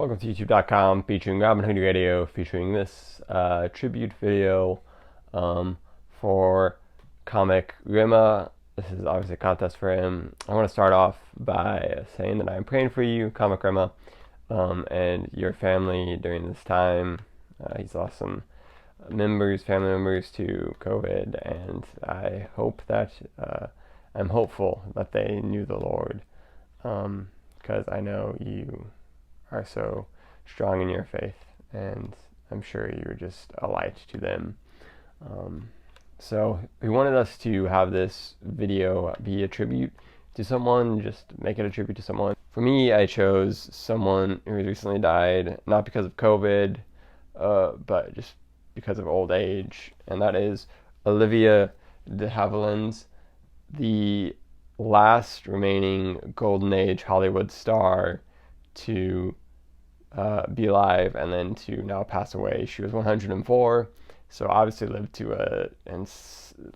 Welcome to YouTube.com featuring Robin Hood Radio, featuring this tribute video for comic Rhema. This is obviously a contest for him. I want to start off by saying that I'm praying for you, comic Rhema, and your family during this time. He's lost some family members to COVID, and I hope that I'm hopeful that they knew the Lord, because I know you are so strong in your faith, and I'm sure you're just a light to them. So we wanted us to have this video be a tribute to someone, just make it a tribute to someone. For me, I chose someone who recently died, not because of COVID, but just because of old age, and that is Olivia Henderson, the last remaining golden age Hollywood star to be alive and then to now pass away. She was 104, so obviously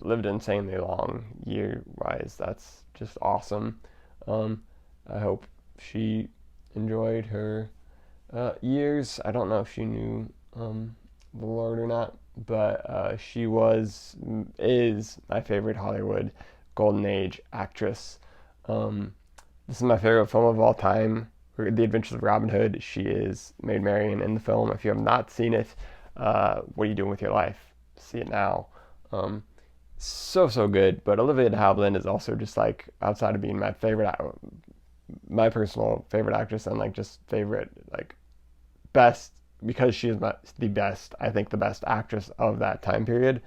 lived insanely long year-wise. That's just awesome. I hope she enjoyed her years. I don't know if she knew the Lord or not, but she is my favorite Hollywood golden age actress. This is my favorite film of all time, The Adventures of Robin Hood. She is Maid Marian in the film. If you have not seen it, what are you doing with your life? See it now. So good. But Olivia Henderson is also just like, outside of being my personal favorite actress, and like just favorite, like best, because she is the best, I think the best actress of that time period.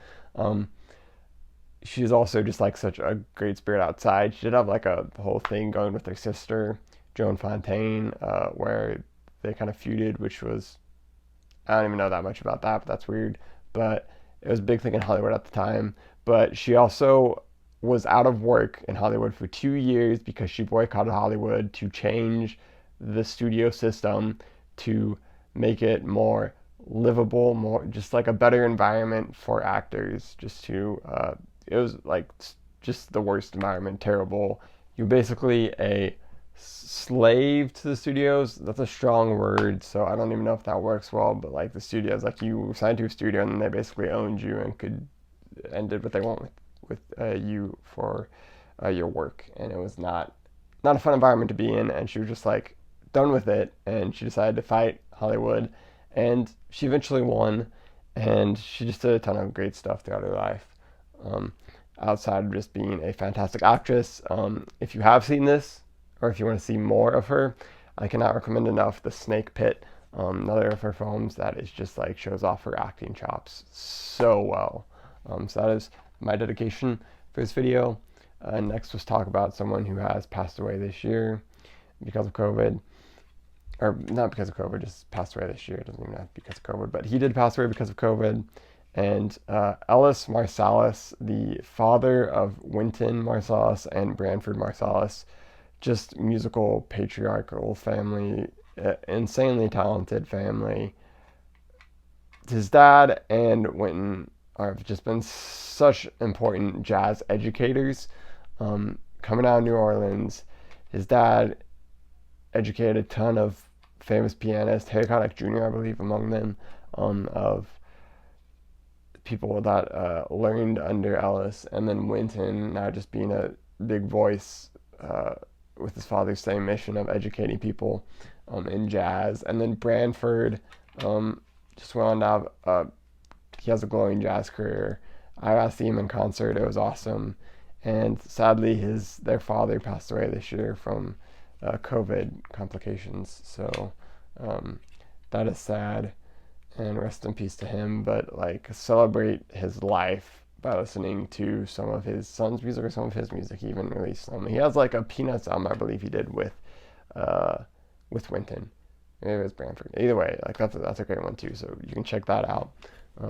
She's also just like such a great spirit outside. She did have like a whole thing going with her sister, Joan Fontaine, where they kind of feuded, which was, I don't even know that much about that, but that's weird. But it was a big thing in Hollywood at the time. But she also was out of work in Hollywood for 2 years because she boycotted Hollywood to change the studio system to make it more livable, more just like a better environment for actors. It was like just the worst environment, terrible. You're basically a slave to the studios. That's a strong word, so I don't even know if that works well, but like the studios, like you were signed to a studio and then they basically owned you and did what they want with you for your work, and it was not a fun environment to be in. And she was just like done with it, and she decided to fight Hollywood, and she eventually won, and she just did a ton of great stuff throughout her life. Outside of just being a fantastic actress, if you have seen this, or if you want to see more of her, I cannot recommend enough The Snake Pit, another of her films that is just like shows off her acting chops so well. So that is my dedication for this video. Next, let's talk about someone who has passed away this year because of COVID, or not because of COVID, just passed away this year. It doesn't even have to be because of COVID, but he did pass away because of COVID. And Ellis Marsalis, the father of Wynton Marsalis and Branford Marsalis, just musical patriarchal family, insanely talented family. His dad and Wynton have just been such important jazz educators, coming out of New Orleans. His dad educated a ton of famous pianists, Harry Connick Jr., I believe, among them, of people that learned under Ellis. And then Wynton now just being a big voice with his father's same mission of educating people in jazz. And then Branford just went on to have, he has a glowing jazz career. I got to see him in concert. It was awesome. And sadly, their father passed away this year from COVID complications. So that is sad, and rest in peace to him. But like, celebrate his life by listening to some of his son's music, or some of his music. He even released some. He has like a Peanuts album, I believe he did with Wynton. Maybe it was Branford. Either way, like that's a great one too. So you can check that out.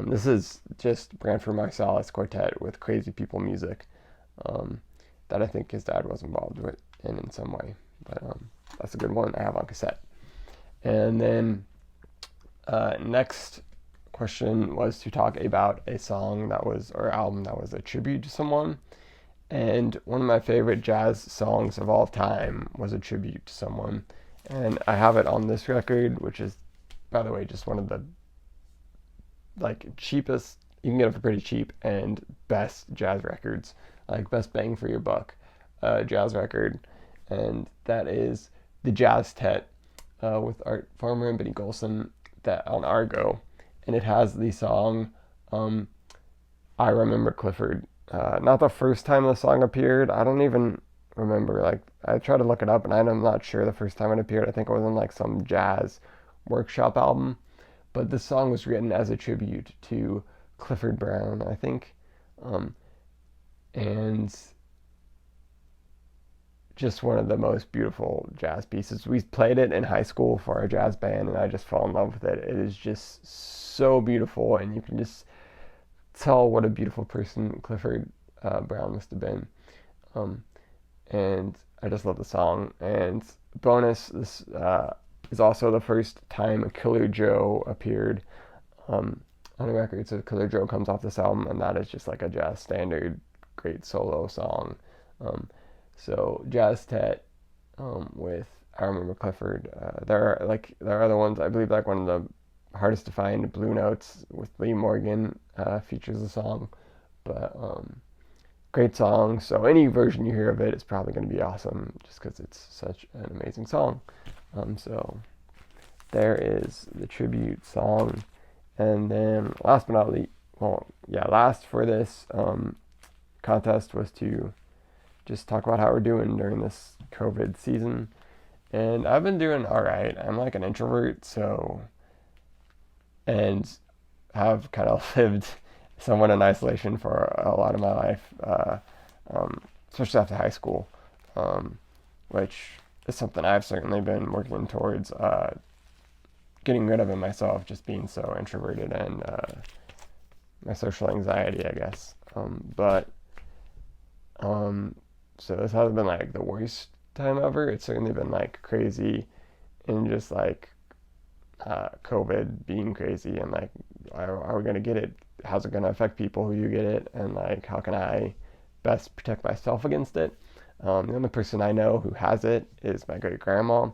This is just Branford Marsalis Quartet with Crazy People music that I think his dad was involved with in some way. But that's a good one I have on cassette. And then next question was to talk about a song or album that was a tribute to someone. And one of my favorite jazz songs of all time was a tribute to someone, And I have it on this record, which is, by the way, just one of the like cheapest, you can get it for pretty cheap, and best jazz records, like best bang for your buck jazz record. And that is the Jazz Tet with Art Farmer and Benny Golson, that on Argo. And it has the song um, I Remember Clifford. Not the first time the song appeared. I don't even remember. Like, I tried to look it up, and I'm not sure the first time it appeared. I think it was in like some jazz workshop album. But this song was written as a tribute to Clifford Brown, I think. Um, and just one of the most beautiful jazz pieces. We played it in high school for our jazz band, and I just fell in love with it. It is just so beautiful, and you can just tell what a beautiful person Clifford Brown must have been. Um, and I just love the song. And bonus, this is also the first time Killer Joe appeared on the record. So Killer Joe comes off this album, and that is just like a jazz standard, great solo song. Um, so Jazz Tet with I Remember Clifford. There are other ones. I believe like one of the hardest to find, Blue Notes with Lee Morgan features the song, but great song. So any version you hear of it is probably going to be awesome, just because it's such an amazing song. So there is the tribute song, and then last but not least, last for this contest was to just talk about how we're doing during this COVID season. And I've been doing all right. I'm like an introvert, and have kind of lived somewhat in isolation for a lot of my life, especially after high school, which is something I've certainly been working towards getting rid of in myself, just being so introverted, and my social anxiety, I guess. So this hasn't been like the worst time ever. It's certainly been like crazy, and just like COVID being crazy, and like, are we gonna get it? How's it gonna affect people who do get it? And like, how can I best protect myself against it? The only person I know who has it is my great grandma,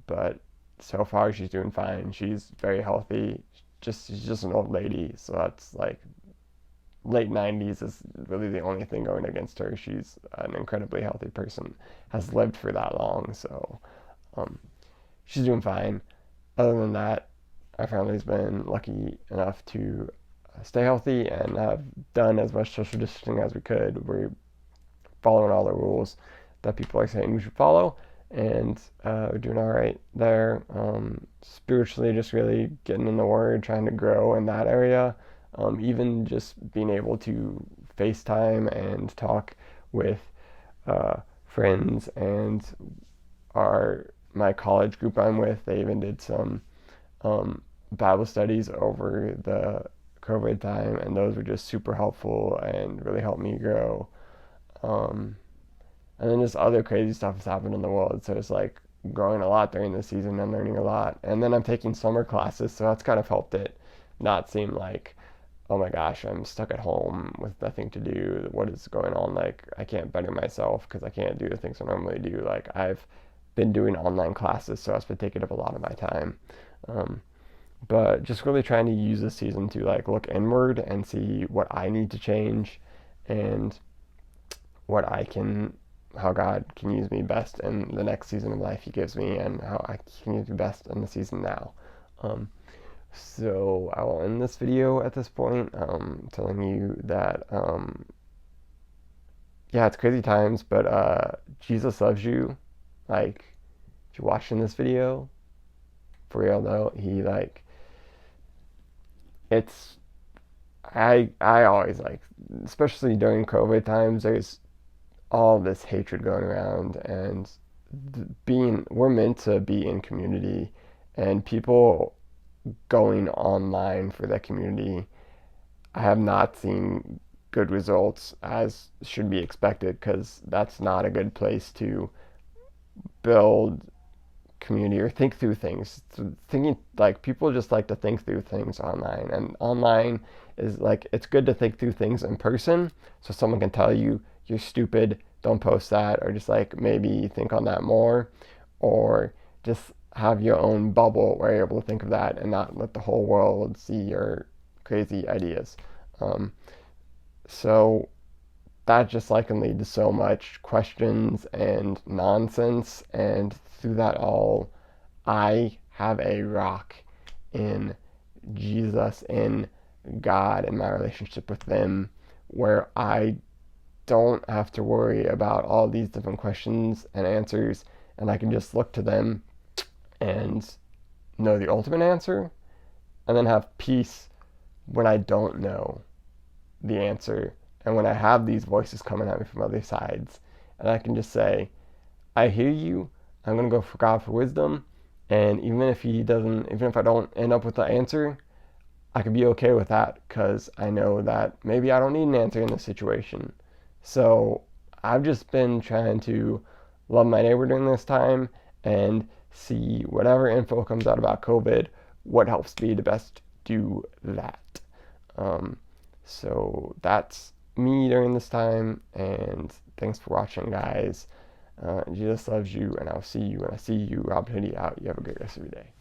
but so far she's doing fine. She's very healthy. She's just an old lady, so that's like late 90s is really the only thing going against her. She's an incredibly healthy person, has lived for that long, so um, she's doing fine. Other than that, our family's been lucky enough to stay healthy and have done as much social distancing as we could. We're following all the rules that people are saying we should follow, and we're doing all right there. Spiritually, just really getting in the Word, trying to grow in that area. Even just being able to FaceTime and talk with friends, and my college group I'm with, they even did some Bible studies over the COVID time, and those were just super helpful and really helped me grow. And then just other crazy stuff has happened in the world, so it's like growing a lot during this season and learning a lot. And then I'm taking summer classes, so that's kind of helped it not seem like, oh my gosh, I'm stuck at home with nothing to do. What is going on? Like, I can't better myself because I can't do the things I normally do. Like, I've been doing online classes, so that's been taking up a lot of my time. But just really trying to use this season to like look inward and see what I need to change, and how God can use me best in the next season of life He gives me, and how I can use me best in the season now. So I will end this video at this point, telling you that, it's crazy times, but Jesus loves you. Like, if you're watching this video, for real though, He like, I always like, especially during COVID times, there's all this hatred going around, and we're meant to be in community, and people going online for that community, I have not seen good results, as should be expected, because that's not a good place to build community or think through things. So thinking, like, people just like to think through things online, and online is like, it's good to think through things in person, so someone can tell you you're stupid, don't post that, or just like maybe think on that more. or just have your own bubble where you're able to think of that and not let the whole world see your crazy ideas. Um, so that just like can lead to so much questions and nonsense, and through that all, I have a rock in Jesus, in God, in my relationship with them, where I don't have to worry about all these different questions and answers, and I can just look to them and know the ultimate answer, and then have peace when I don't know the answer, and when I have these voices coming at me from other sides, and I can just say, I hear you. I'm gonna go for God for wisdom, and even if I don't end up with the answer, I can be okay with that because I know that maybe I don't need an answer in this situation. So I've just been trying to love my neighbor during this time and see whatever info comes out about COVID, what helps me to best do that. Um, so that's me during this time, and thanks for watching, guys. Jesus loves you, and I'll see you when I see you. Rob Hoodie out. You have a great rest of your day.